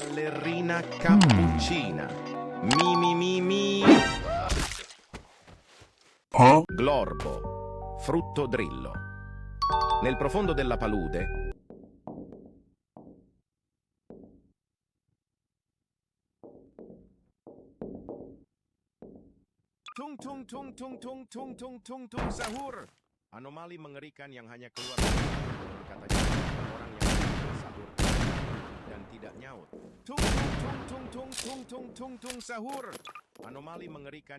Ballerina cappuccina. Mi mi mi mi. Glorbo. Frutto drillo. Nel profondo della palude. Tung tung tung tung tung tung tung tung tung sahur. Anomali mengerikan yang hanya keluar katanya orang yang sahur dan tidak nyaut. Tung tung tung tung tung tung tung tung tung sahur. Anomali mengerikan.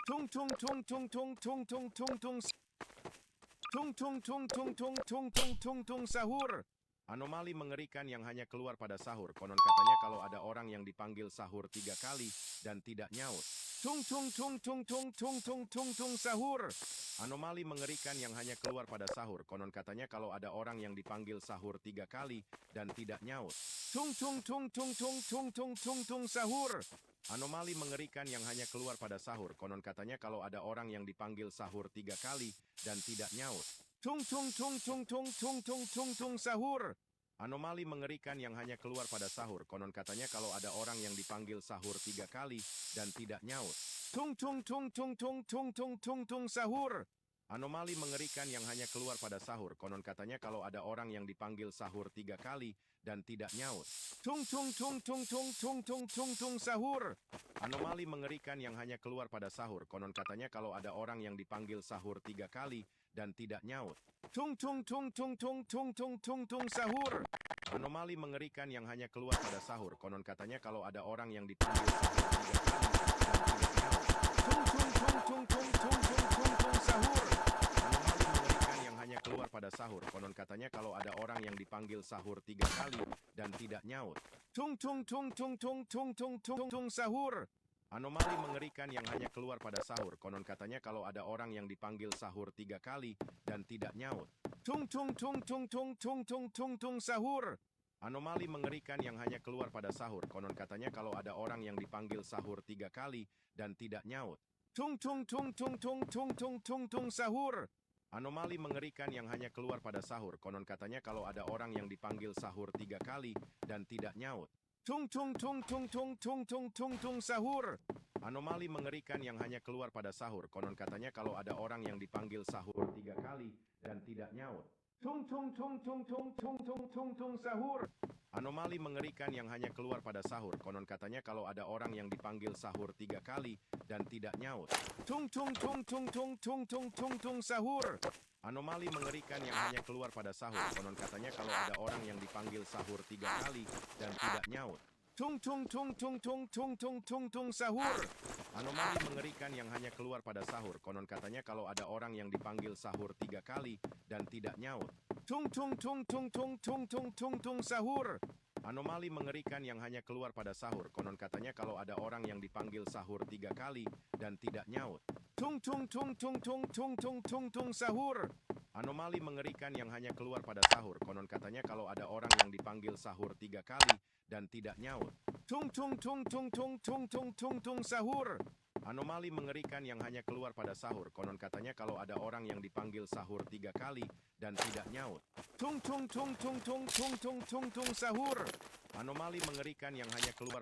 Tung tung tung tung tung tung tung tung tung tung tung tung tung tung tung tung tung tung sahur. Anomali mengerikan yang hanya keluar pada sahur. Konon katanya kalau ada orang yang dipanggil sahur 3 kali dan tidak nyaut. Tung tung tung tung tung tung tung tung tung sahur. Anomali mengerikan yang hanya keluar pada sahur. Konon katanya kalau ada orang yang dipanggil sahur 3 kali dan tidak nyaut. Tung tung tung tung tung tung tung tung tung sahur. Anomali mengerikan yang hanya keluar pada sahur. Konon katanya kalau ada orang yang dipanggil sahur 3 kali dan tidak nyaut. Tung tung tung tung tung tung tung tung tung sahur. Anomali mengerikan yang hanya keluar pada sahur. Konon katanya kalau ada orang yang dipanggil sahur 3 kali dan tidak nyaut. Tung tung tung tung tung tung tung tung tung sahur. Anomali mengerikan yang hanya keluar pada sahur. Konon katanya kalau ada orang yang dipanggil sahur 3 kali dan tidak nyaut. Tung tung tung tung tung tung tung tung tung sahur. Anomali mengerikan yang hanya keluar pada sahur. Konon katanya kalau ada orang yang dipanggil sahur 3 kali dan tidak nyaut. Tung tung tung tung tung tung tung tung tung sahur. Anomali mengerikan yang hanya keluar pada sahur. Konon katanya kalau ada orang yang dipanggil sahur 3 kali dan tidak nyaut. Tung tung tung tung tung tung tung tung tung sahur. Anomali mengerikan yang hanya keluar pada sahur. Konon katanya kalau ada orang yang dipanggil sahur 3 kali dan tidak nyaut. Tung tung tung tung tung tung tung tung tung sahur. Anomali mengerikan yang hanya keluar pada sahur. Konon katanya kalau ada orang yang dipanggil sahur 3 kali dan tidak nyaut. Tung tung tung tung tung tung tung tung tung sahur. Anomali mengerikan yang hanya keluar pada sahur. Konon katanya kalau ada orang yang dipanggil sahur 3 kali dan tidak nyaut. Tung tung tung tung tung tung tung tung tung sahur. Anomali mengerikan yang hanya keluar pada sahur. Konon katanya kalau ada orang yang dipanggil sahur 3 kali dan tidak nyaut. Tung tung tung tung tung tung tung tung tung sahur. Anomali mengerikan yang hanya keluar pada sahur. Konon katanya kalau ada orang yang dipanggil sahur 3 kali dan tidak nyaut. Tung tung tung tung tung tung tung tung tung sahur. Anomali mengerikan yang hanya keluar pada sahur. Konon katanya kalau ada orang yang dipanggil sahur 3 kali dan tidak nyaut. Tung tung tung tung tung tung tung tung tung sahur. Anomali mengerikan yang hanya keluar pada sahur. Konon katanya kalau ada orang yang dipanggil sahur 3 kali dan tidak nyaut. Tung tung tung tung tung tung tung tung tung sahur. Anomali mengerikan yang hanya keluar pada sahur. Konon katanya kalau ada orang yang dipanggil sahur 3 kali dan tidak nyaut. Tung tung tung tung tung tung tung tung tung sahur. Anomali mengerikan yang hanya keluar pada sahur. Konon katanya kalau ada orang yang dipanggil sahur 3 kali dan tidak nyaut. Tung tung tung tung tung tung tung tung tung sahur. Anomali mengerikan yang hanya keluar pada sahur. Konon katanya kalau ada orang yang dipanggil sahur 3 kali dan tidak nyaut. Tung tung tung tung tung tung tung tung tung sahur. Anomali mengerikan yang hanya keluar pada sahur. Konon katanya kalau ada orang yang dipanggil sahur 3 kali dan tidak nyaut. Tung tung tung tung tung tung tung tung tung sahur. Anomali mengerikan yang hanya keluar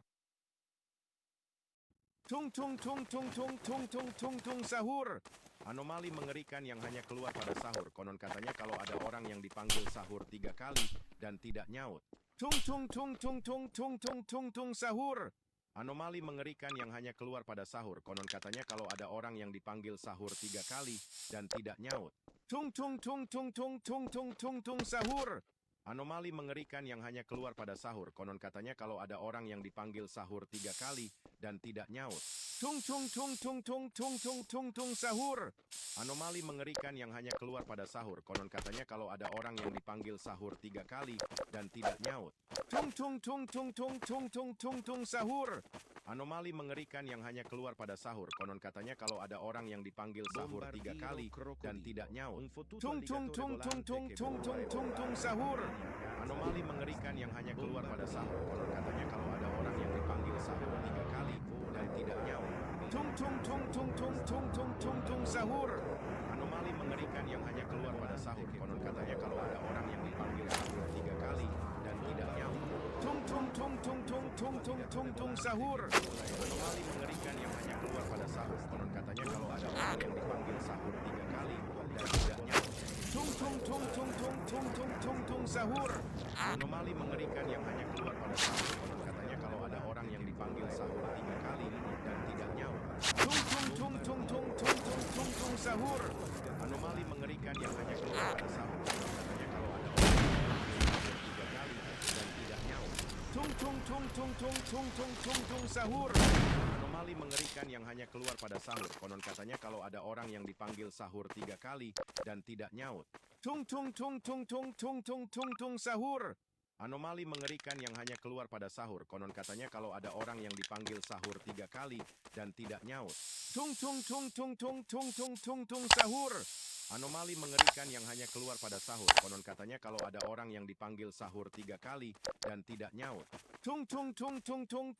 tung tung tung tung tung tung tung tung tung sahur. Anomali mengerikan yang hanya keluar pada sahur. Konon katanya kalau ada orang yang dipanggil sahur 3 kali dan tidak nyaut. Tung tung tung tung tung tung tung tung tung sahur. Anomali mengerikan yang hanya keluar pada sahur. Konon katanya kalau ada orang yang dipanggil sahur 3 kali dan tidak nyaut. Tung tung tung tung tung tung tung tung tung sahur. Anomali mengerikan yang hanya keluar pada sahur. Konon katanya kalau ada orang yang dipanggil sahur 3 kali dan tidak nyaut. Tung tung tung tung tung tung tung tung tung sahur. Anomali mengerikan yang hanya keluar pada sahur. Konon katanya kalau ada orang yang dipanggil sahur 3 kali dan tidak nyaut. Tung tung tung tung tung tung tung tung tung sahur. Anomali mengerikan yang hanya keluar pada sahur. Konon katanya kalau ada orang yang dipanggil sahur 3 kali dan tidak nyaut. Tung tung tung tung tung tung tung tung tung sahur. Anomali mengerikan yang hanya keluar pada sahur. Konon katanya kalau ada orang yang dipanggil sahur 3 kali dan tidak nyaut. Tung tung tung tung tung tung tung tung tung sahur. Anomali mengerikan yang hanya keluar pada sahur. Konon katanya kalau ada orang yang dipanggil sahur 3 kali dan tidak nyaut. Tung tung tung tung tung tung tung tung tung sahur. Anomali mengerikan yang hanya keluar pada sahur. Konon katanya kalau ada orang yang dipanggil sahur 3 kali dan tidak nyaut. Tung tung tung tung tung tung tung tung tung sahur. Anomali mengerikan yang hanya keluar pada sahur. Konon katanya kalau ada orang yang dipanggil sahur 3 kali dan tidak nyaut. Tung tung tung tung tung tung tung tung tung sahur. Anomali mengerikan yang hanya keluar pada sahur. Konon katanya kalau ada orang yang dipanggil sahur 3 kali dan tidak nyaut. Tung tung tung tung tung tung tung tung tung sahur. Anomali mengerikan yang hanya keluar pada sahur. Konon katanya kalau ada orang yang dipanggil sahur 3 kali dan tidak nyaut. Tung tung tung tung tung tung tung tung tung sahur. Anomali mengerikan yang hanya keluar pada sahur. Konon katanya kalau ada orang yang dipanggil sahur 3 kali dan tidak nyaut. Tung tung tung tung tung tung tung tung tung sahur. Anomali mengerikan yang hanya keluar pada sahur. Konon katanya kalau ada orang yang dipanggil sahur 3 kali dan tidak nyaut. Tung tung tung tung tung